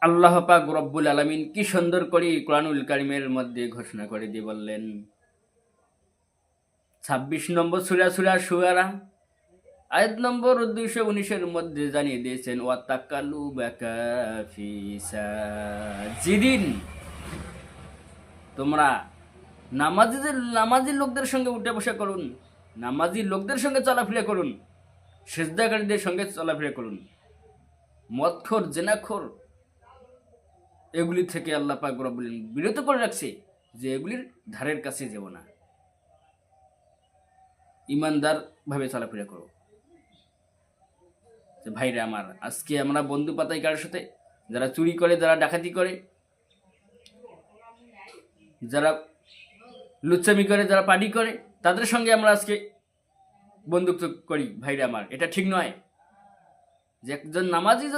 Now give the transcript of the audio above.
আল্লাহ পাক রব্বুল আলামিন কি সুন্দর করে কোরআনুল কারীমের মধ্যে ঘোষণা করে দিয়ে বললেন, ২৬ নম্বর সূরা শুআরা আয়াত নম্বর ২১৯ মধ্যে জানিয়ে দিয়েছেন, ওয়াতাকাল্লুবাকা ফি সাজিদিন, তোমরা নামাজি লোকদের সঙ্গে উঠে বসা করুন, নামাজি লোকদের সঙ্গে চলাফেরা করুন, সিজদাকারীদের সঙ্গে চলাফেরা করুন। মদখোর, জেনাখোর এগুলি থেকে আল্লাহ পাক রব্বুল আলামিন বিরত করে রাখছে, যে এগুলির ধারের কাছে যাব না, ইমানদার ভাবে চলাফেরা করো। ভাইরা আমার, আজকে আমরা বন্ধু পাতাই কারোর সাথে, যারা চুরি করে, যারা ডাকাতি করে, যারা লুচ্চামি করে, যারা পার্টি করে, তাদের সঙ্গে আমরা আজকে বন্ধুত্ব করি। ভাইরা আমার, এটা ঠিক নয়। যে একজন নামাজি